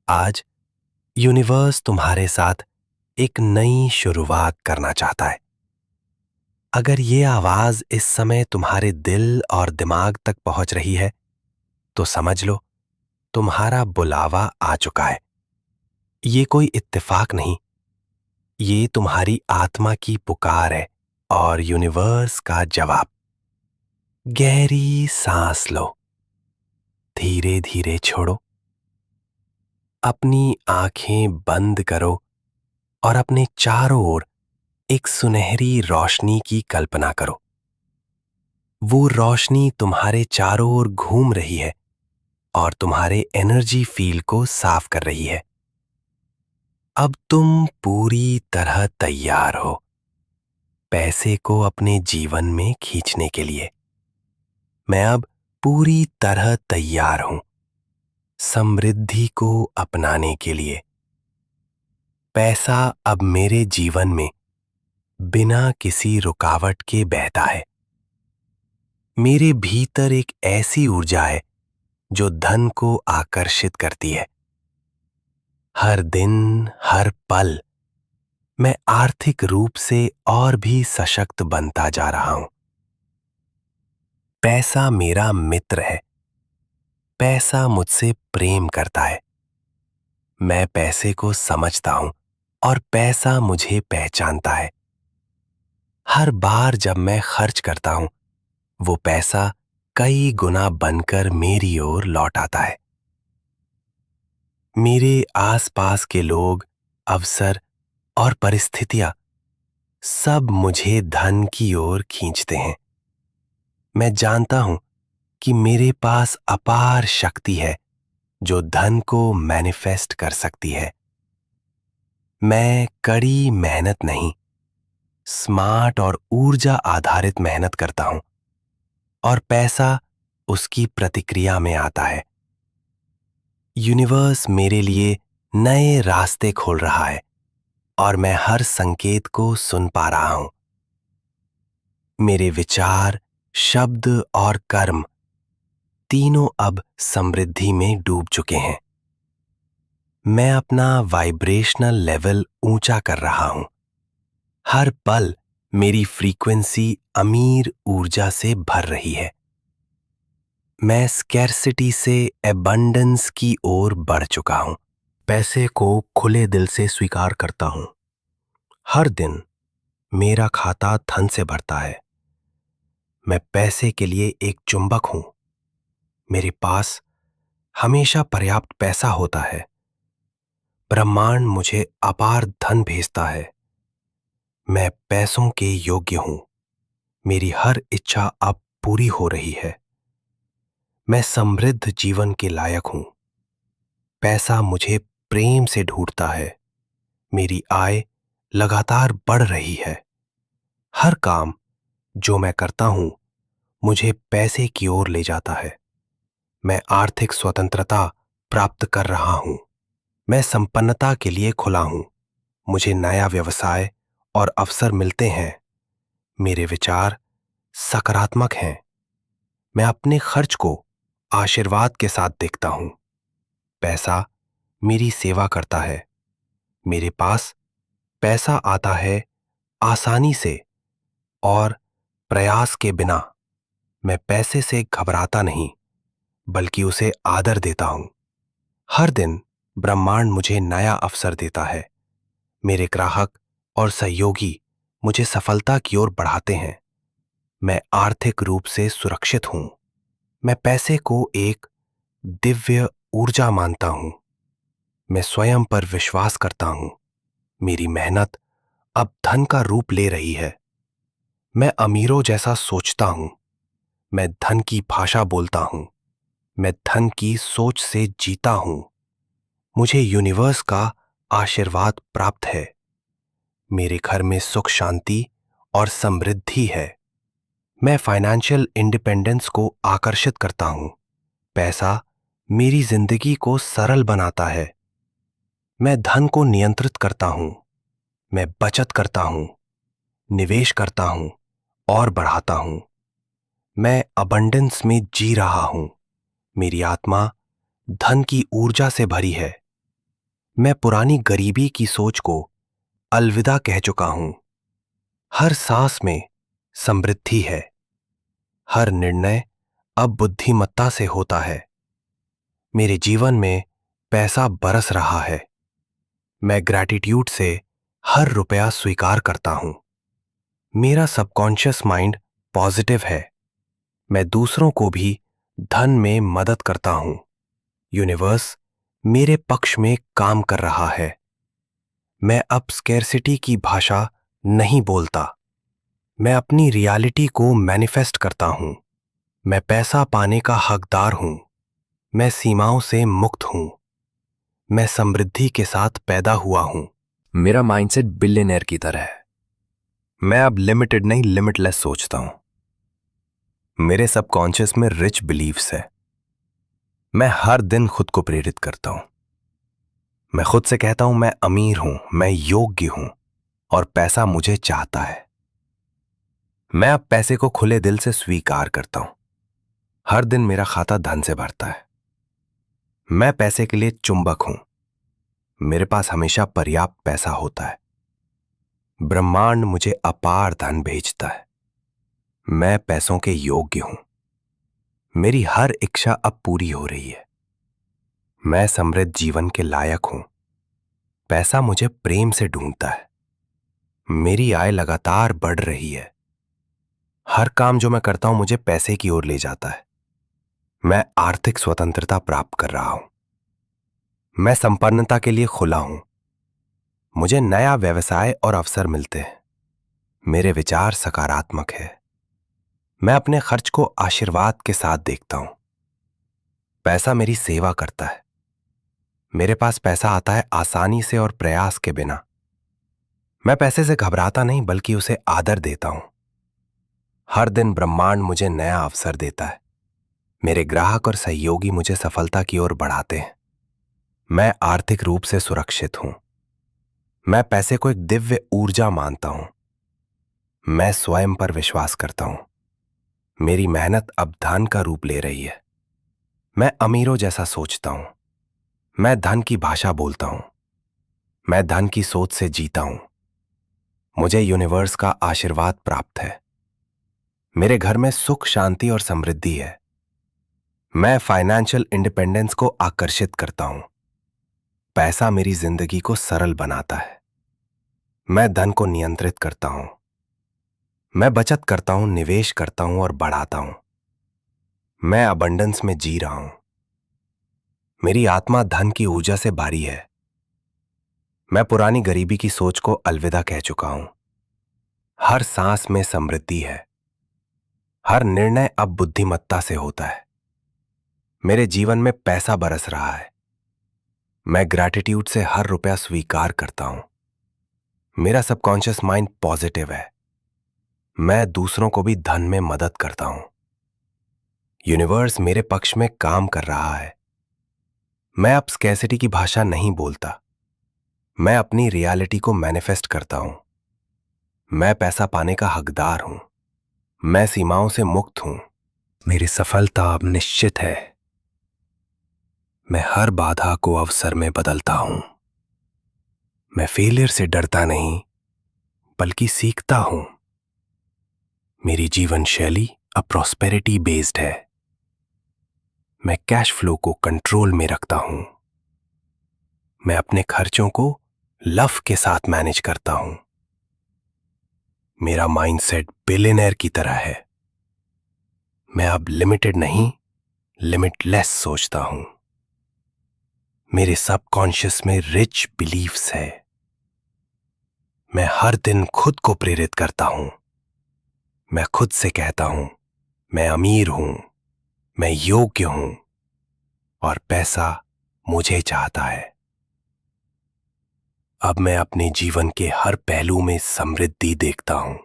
आज यूनिवर्स तुम्हारे साथ एक नई शुरुआत करना चाहता है। अगर ये आवाज इस समय तुम्हारे दिल और दिमाग तक पहुंच रही है, तो समझ लो तुम्हारा बुलावा आ चुका है। ये कोई इत्तेफाक नहीं, ये तुम्हारी आत्मा की पुकार है और यूनिवर्स का जवाब। गहरी सांस लो, धीरे धीरे छोड़ो, अपनी आंखें बंद करो और अपने चारों ओर एक सुनहरी रोशनी की कल्पना करो। वो रोशनी तुम्हारे चारों ओर घूम रही है और तुम्हारे एनर्जी फील्ड को साफ कर रही है। अब तुम पूरी तरह तैयार हो पैसे को अपने जीवन में खींचने के लिए। मैं अब पूरी तरह तैयार हूं समृद्धि को अपनाने के लिए। पैसा अब मेरे जीवन में बिना किसी रुकावट के बहता है। मेरे भीतर एक ऐसी ऊर्जा है जो धन को आकर्षित करती है। हर दिन, हर पल मैं आर्थिक रूप से और भी सशक्त बनता जा रहा हूं। पैसा मेरा मित्र है। पैसा मुझसे प्रेम करता है। मैं पैसे को समझता हूं और पैसा मुझे पहचानता है। हर बार जब मैं खर्च करता हूं, वो पैसा कई गुना बनकर मेरी ओर लौट आता है। मेरे आसपास के लोग, अवसर और परिस्थितियां सब मुझे धन की ओर खींचते हैं। मैं जानता हूं कि मेरे पास अपार शक्ति है जो धन को मैनिफेस्ट कर सकती है। मैं कड़ी मेहनत नहीं, स्मार्ट और ऊर्जा आधारित मेहनत करता हूं और पैसा उसकी प्रतिक्रिया में आता है। यूनिवर्स मेरे लिए नए रास्ते खोल रहा है और मैं हर संकेत को सुन पा रहा हूं। मेरे विचार, शब्द और कर्म तीनों अब समृद्धि में डूब चुके हैं। मैं अपना वाइब्रेशनल लेवल ऊंचा कर रहा हूं। हर पल मेरी फ्रीक्वेंसी अमीर ऊर्जा से भर रही है। मैं स्कैर्सिटी से एबंडेंस की ओर बढ़ चुका हूं। पैसे को खुले दिल से स्वीकार करता हूं। हर दिन मेरा खाता धन से भरता है। मैं पैसे के लिए एक चुंबक हूं। मेरे पास हमेशा पर्याप्त पैसा होता है। ब्रह्मांड मुझे अपार धन भेजता है। मैं पैसों के योग्य हूं। मेरी हर इच्छा अब पूरी हो रही है। मैं समृद्ध जीवन के लायक हूं। पैसा मुझे प्रेम से ढूंढता है। मेरी आय लगातार बढ़ रही है। हर काम जो मैं करता हूं मुझे पैसे की ओर ले जाता है। मैं आर्थिक स्वतंत्रता प्राप्त कर रहा हूं। मैं संपन्नता के लिए खुला हूं। मुझे नया व्यवसाय और अवसर मिलते हैं। मेरे विचार सकारात्मक हैं। मैं अपने खर्च को आशीर्वाद के साथ देखता हूं। पैसा मेरी सेवा करता है। मेरे पास पैसा आता है आसानी से और प्रयास के बिना। मैं पैसे से घबराता नहीं, बल्कि उसे आदर देता हूं। हर दिन ब्रह्मांड मुझे नया अवसर देता है। मेरे ग्राहक और सहयोगी मुझे सफलता की ओर बढ़ाते हैं। मैं आर्थिक रूप से सुरक्षित हूं। मैं पैसे को एक दिव्य ऊर्जा मानता हूं। मैं स्वयं पर विश्वास करता हूं। मेरी मेहनत अब धन का रूप ले रही है। मैं अमीरों जैसा सोचता हूं। मैं धन की भाषा बोलता हूं। मैं धन की सोच से जीता हूं। मुझे यूनिवर्स का आशीर्वाद प्राप्त है। मेरे घर में सुख शांति और समृद्धि है। मैं फाइनेंशियल इंडिपेंडेंस को आकर्षित करता हूं। पैसा मेरी जिंदगी को सरल बनाता है। मैं धन को नियंत्रित करता हूं। मैं बचत करता हूं, निवेश करता हूं और बढ़ाता हूं। मैं अबंडेंस में जी रहा हूं। मेरी आत्मा धन की ऊर्जा से भरी है। मैं पुरानी गरीबी की सोच को अलविदा कह चुका हूं। हर सांस में समृद्धि है। हर निर्णय अब बुद्धिमत्ता से होता है। मेरे जीवन में पैसा बरस रहा है। मैं ग्रैटिट्यूड से हर रुपया स्वीकार करता हूं। मेरा सबकॉन्शियस माइंड पॉजिटिव है। मैं दूसरों को भी धन में मदद करता हूं। यूनिवर्स मेरे पक्ष में काम कर रहा है। मैं अब स्कैर्सिटी की भाषा नहीं बोलता। मैं अपनी रियलिटी को मैनिफेस्ट करता हूं। मैं पैसा पाने का हकदार हूं। मैं सीमाओं से मुक्त हूं। मैं समृद्धि के साथ पैदा हुआ हूं। मेरा माइंडसेट बिलियनर की तरह है। मैं अब लिमिटेड नहीं लिमिटलेस सोचता हूं। मेरे सबकॉन्शियस में रिच बिलीव्स है। मैं हर दिन खुद को प्रेरित करता हूं। मैं खुद से कहता हूं मैं अमीर हूं, मैं योग्य हूं और पैसा मुझे चाहता है। मैं अब पैसे को खुले दिल से स्वीकार करता हूं। हर दिन मेरा खाता धन से भरता है। मैं पैसे के लिए चुंबक हूं। मेरे पास हमेशा पर्याप्त पैसा होता है। ब्रह्मांड मुझे अपार धन भेजता है। मैं पैसों के योग्य हूं। मेरी हर इच्छा अब पूरी हो रही है। मैं समृद्ध जीवन के लायक हूं। पैसा मुझे प्रेम से ढूंढता है। मेरी आय लगातार बढ़ रही है। हर काम जो मैं करता हूं मुझे पैसे की ओर ले जाता है। मैं आर्थिक स्वतंत्रता प्राप्त कर रहा हूं। मैं संपन्नता के लिए खुला हूं। मुझे नया व्यवसाय और अवसर मिलते हैं। मेरे विचार सकारात्मक है। मैं अपने खर्च को आशीर्वाद के साथ देखता हूं। पैसा मेरी सेवा करता है। मेरे पास पैसा आता है आसानी से और प्रयास के बिना। मैं पैसे से घबराता नहीं बल्कि उसे आदर देता हूं। हर दिन ब्रह्मांड मुझे नया अवसर देता है। मेरे ग्राहक और सहयोगी मुझे सफलता की ओर बढ़ाते हैं। मैं आर्थिक रूप से सुरक्षित हूं। मैं पैसे को एक दिव्य ऊर्जा मानता हूं। मैं स्वयं पर विश्वास करता हूं। मेरी मेहनत अब धन का रूप ले रही है। मैं अमीरों जैसा सोचता हूं। मैं धन की भाषा बोलता हूं। मैं धन की सोच से जीता हूं। मुझे यूनिवर्स का आशीर्वाद प्राप्त है। मेरे घर में सुख, शांति और समृद्धि है। मैं फाइनेंशियल इंडिपेंडेंस को आकर्षित करता हूं। पैसा मेरी जिंदगी को सरल बनाता है। मैं धन को नियंत्रित करता हूं। मैं बचत करता हूं, निवेश करता हूं और बढ़ाता हूं। मैं अबंडेंस में जी रहा हूं। मेरी आत्मा धन की ऊर्जा से भारी है। मैं पुरानी गरीबी की सोच को अलविदा कह चुका हूं। हर सांस में समृद्धि है। हर निर्णय अब बुद्धिमत्ता से होता है। मेरे जीवन में पैसा बरस रहा है। मैं ग्रैटिट्यूड से हर रुपया स्वीकार करता हूं। मेरा सबकॉन्शियस माइंड पॉजिटिव है। मैं दूसरों को भी धन में मदद करता हूं। यूनिवर्स मेरे पक्ष में काम कर रहा है। मैं अब स्कैर्सिटी की भाषा नहीं बोलता। मैं अपनी रियलिटी को मैनिफेस्ट करता हूं। मैं पैसा पाने का हकदार हूं। मैं सीमाओं से मुक्त हूं। मेरी सफलता अब निश्चित है। मैं हर बाधा को अवसर में बदलता हूं। मैं फेलियर से डरता नहीं बल्कि सीखता हूं। मेरी जीवन शैली अब प्रॉस्पेरिटी बेस्ड है। मैं कैश फ्लो को कंट्रोल में रखता हूं। मैं अपने खर्चों को लव के साथ मैनेज करता हूं। मेरा माइंडसेट बिलियनर की तरह है। मैं अब लिमिटेड नहीं लिमिटलेस सोचता हूं। मेरे सबकॉन्शियस में रिच बिलीफ्स है। मैं हर दिन खुद को प्रेरित करता हूं। मैं खुद से कहता हूं मैं अमीर हूं, मैं योग्य हूं और पैसा मुझे चाहता है। अब मैं अपने जीवन के हर पहलू में समृद्धि देखता हूं।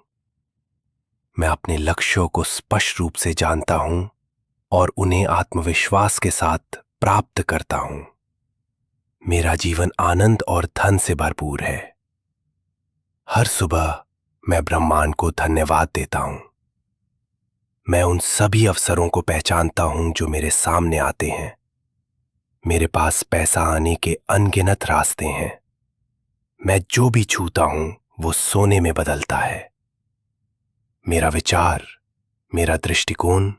मैं अपने लक्ष्यों को स्पष्ट रूप से जानता हूं और उन्हें आत्मविश्वास के साथ प्राप्त करता हूं। मेरा जीवन आनंद और धन से भरपूर है। हर सुबह मैं ब्रह्मांड को धन्यवाद देता हूं। मैं उन सभी अवसरों को पहचानता हूं जो मेरे सामने आते हैं। मेरे पास पैसा आने के अनगिनत रास्ते हैं। मैं जो भी छूता हूं वो सोने में बदलता है। मेरा विचार, मेरा दृष्टिकोण,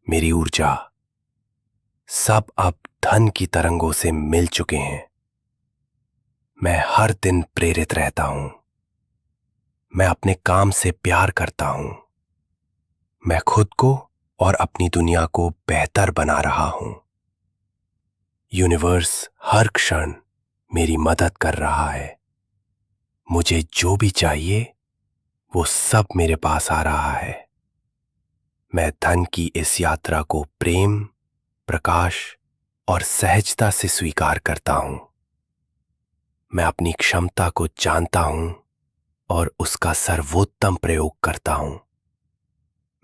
मेरी ऊर्जा सब अब धन की तरंगों से मिल चुके हैं। मैं हर दिन प्रेरित रहता हूं। मैं अपने काम से प्यार करता हूं। मैं खुद को और अपनी दुनिया को बेहतर बना रहा हूं। यूनिवर्स हर क्षण मेरी मदद कर रहा है। मुझे जो भी चाहिए वो सब मेरे पास आ रहा है। मैं धन की इस यात्रा को प्रेम, प्रकाश और सहजता से स्वीकार करता हूं। मैं अपनी क्षमता को जानता हूं और उसका सर्वोत्तम प्रयोग करता हूं।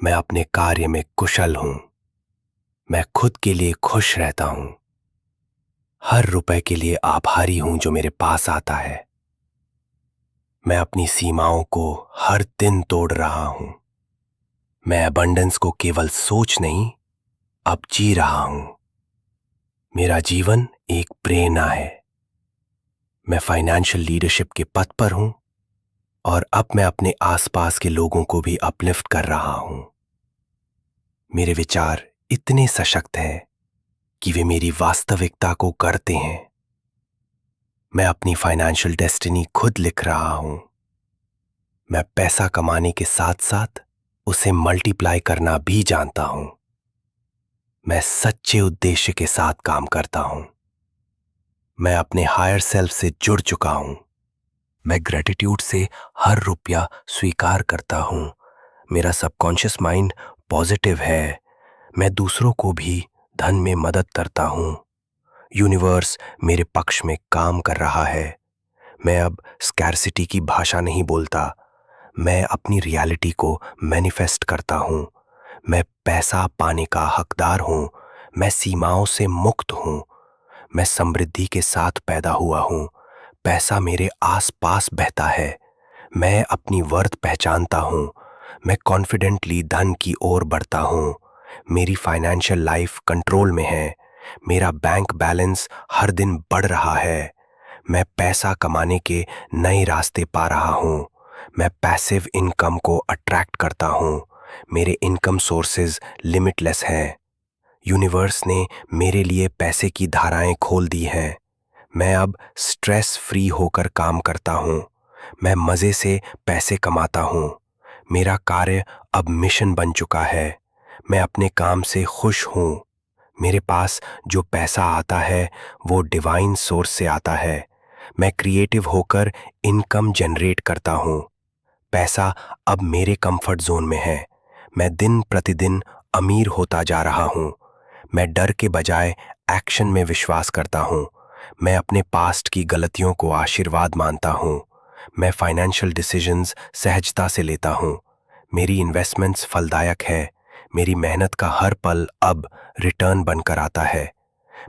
मैं अपने कार्य में कुशल हूं। मैं खुद के लिए खुश रहता हूं। हर रुपए के लिए आभारी हूं जो मेरे पास आता है। मैं अपनी सीमाओं को हर दिन तोड़ रहा हूं। मैं अबंडेंस को केवल सोच नहीं, अब जी रहा हूं। मेरा जीवन एक प्रेरणा है। मैं फाइनेंशियल लीडरशिप के पथ पर हूं और अब मैं अपने आसपास के लोगों को भी अपलिफ्ट कर रहा हूं। मेरे विचार इतने सशक्त हैं कि वे मेरी वास्तविकता को गढ़ते हैं। मैं अपनी फाइनेंशियल डेस्टिनी खुद लिख रहा हूं। मैं पैसा कमाने के साथ साथ उसे मल्टीप्लाई करना भी जानता हूं। मैं सच्चे उद्देश्य के साथ काम करता हूं। मैं अपने हायर सेल्फ से जुड़ चुका हूं। मैं ग्रेटिट्यूड से हर रुपया स्वीकार करता हूं। मेरा सबकॉन्शियस माइंड पॉजिटिव है। मैं दूसरों को भी धन में मदद करता हूं। यूनिवर्स मेरे पक्ष में काम कर रहा है। मैं अब स्कैर्सिटी की भाषा नहीं बोलता। मैं अपनी रियलिटी को मैनिफेस्ट करता हूं। मैं पैसा पाने का हकदार हूं। मैं सीमाओं से मुक्त हूं। मैं समृद्धि के साथ पैदा हुआ हूं। पैसा मेरे आसपास बहता है। मैं अपनी वर्थ पहचानता हूं। मैं कॉन्फिडेंटली धन की ओर बढ़ता हूं। मेरी फाइनेंशियल लाइफ कंट्रोल में है। मेरा बैंक बैलेंस हर दिन बढ़ रहा है। मैं पैसा कमाने के नए रास्ते पा रहा हूं। मैं पैसिव इनकम को अट्रैक्ट करता हूं। मेरे इनकम सोर्सेज लिमिटलेस हैं। यूनिवर्स ने मेरे लिए पैसे की धाराएं खोल दी हैं। मैं अब स्ट्रेस फ्री होकर काम करता हूं। मैं मजे से पैसे कमाता हूं। मेरा कार्य अब मिशन बन चुका है। मैं अपने काम से खुश हूं। मेरे पास जो पैसा आता है वो डिवाइन सोर्स से आता है। मैं क्रिएटिव होकर इनकम जनरेट करता हूं। पैसा अब मेरे कंफर्ट जोन में है। मैं दिन प्रतिदिन अमीर होता जा रहा हूं। मैं डर के बजाय एक्शन में विश्वास करता हूं। मैं अपने पास्ट की गलतियों को आशीर्वाद मानता हूं। मैं फाइनेंशियल डिसीजंस सहजता से लेता हूं। मेरी इन्वेस्टमेंट्स फलदायक है। मेरी मेहनत का हर पल अब रिटर्न बनकर आता है।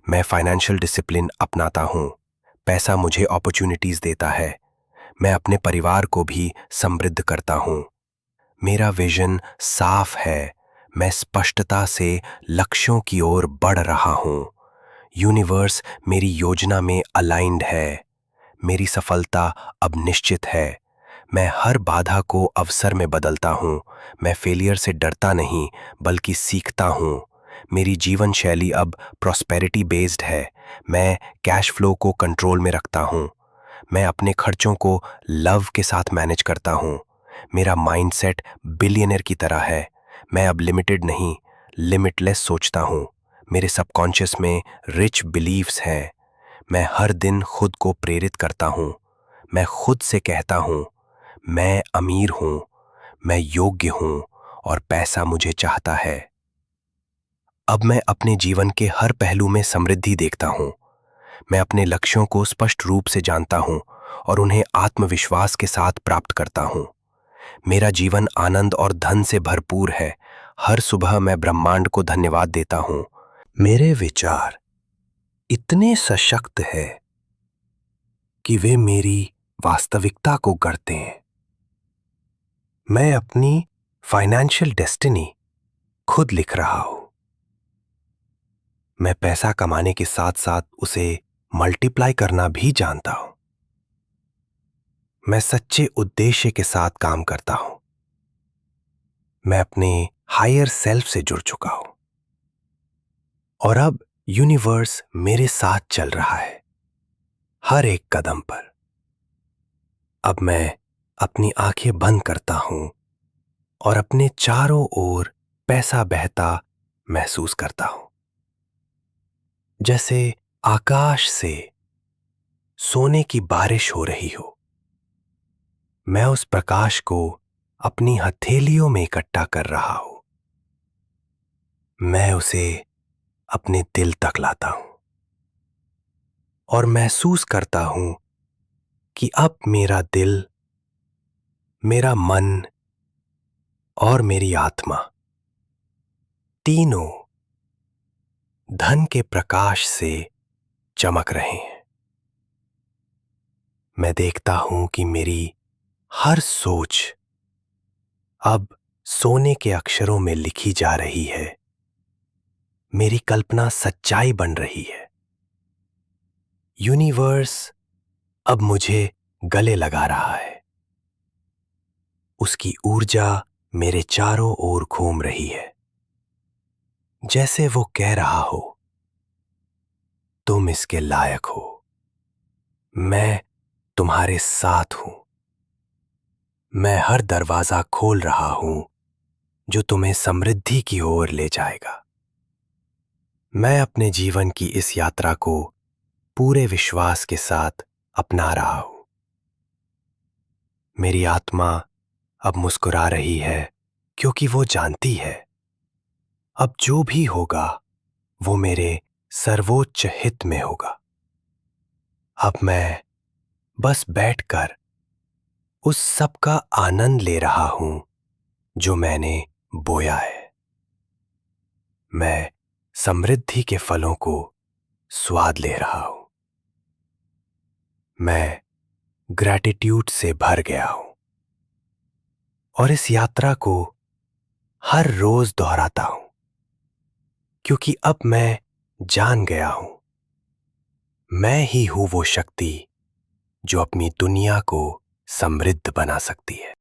मैं फाइनेंशियल डिसिप्लिन अपनाता हूं। पैसा मुझे अपॉर्चुनिटीज देता है। मैं अपने परिवार को भी समृद्ध करता हूं। मेरा विजन साफ है। मैं स्पष्टता से लक्ष्यों की ओर बढ़ रहा हूं। यूनिवर्स मेरी योजना में अलाइंड है। मेरी सफलता अब निश्चित है। मैं हर बाधा को अवसर में बदलता हूं। मैं फेलियर से डरता नहीं बल्कि सीखता हूं। मेरी जीवन शैली अब प्रॉस्पेरिटी बेस्ड है। मैं कैश फ्लो को कंट्रोल में रखता हूं। मैं अपने खर्चों को लव के साथ मैनेज करता हूं। मेरा माइंडसेट बिलियनर की तरह है। मैं अब लिमिटेड नहीं, लिमिटलेस सोचता हूं। मेरे सबकॉन्शियस में रिच बिलीव्स हैं। मैं हर दिन खुद को प्रेरित करता हूं। मैं खुद से कहता हूं, मैं अमीर हूं, मैं योग्य हूं और पैसा मुझे चाहता है। अब मैं अपने जीवन के हर पहलू में समृद्धि देखता हूं। मैं अपने लक्ष्यों को स्पष्ट रूप से जानता हूं और उन्हें आत्मविश्वास के साथ प्राप्त करता हूं। मेरा जीवन आनंद और धन से भरपूर है। हर सुबह मैं ब्रह्मांड को धन्यवाद देता हूं। मेरे विचार इतने सशक्त है कि वे मेरी वास्तविकता को गढ़ते हैं। मैं अपनी फाइनेंशियल डेस्टिनी खुद लिख रहा हूं। मैं पैसा कमाने के साथ साथ उसे मल्टीप्लाई करना भी जानता हूं। मैं सच्चे उद्देश्य के साथ काम करता हूं। मैं अपने हायर सेल्फ से जुड़ चुका हूं और अब यूनिवर्स मेरे साथ चल रहा है हर एक कदम पर। अब मैं अपनी आंखें बंद करता हूं और अपने चारों ओर पैसा बहता महसूस करता हूं, जैसे आकाश से सोने की बारिश हो रही हो। मैं उस प्रकाश को अपनी हथेलियों में इकट्ठा कर रहा हूं। मैं उसे अपने दिल तक लाता हूं और महसूस करता हूं कि अब मेरा दिल, मेरा मन और मेरी आत्मा तीनों धन के प्रकाश से चमक रहे हैं। मैं देखता हूं कि मेरी हर सोच अब सोने के अक्षरों में लिखी जा रही है। मेरी कल्पना सच्चाई बन रही है। यूनिवर्स अब मुझे गले लगा रहा है। उसकी ऊर्जा मेरे चारों ओर घूम रही है, जैसे वो कह रहा हो, तुम इसके लायक हो। मैं तुम्हारे साथ हूं। मैं हर दरवाजा खोल रहा हूं जो तुम्हें समृद्धि की ओर ले जाएगा। मैं अपने जीवन की इस यात्रा को पूरे विश्वास के साथ अपना रहा हूं। मेरी आत्मा अब मुस्कुरा रही है क्योंकि वो जानती है अब जो भी होगा वो मेरे सर्वोच्च हित में होगा। अब मैं बस बैठकर उस सब का आनंद ले रहा हूं जो मैंने बोया है। मैं समृद्धि के फलों को स्वाद ले रहा हूं। मैं ग्रैटिट्यूड से भर गया हूं और इस यात्रा को हर रोज दोहराता हूं क्योंकि अब मैं जान गया हूं, मैं ही हूं वो शक्ति जो अपनी दुनिया को समृद्ध बना सकती है।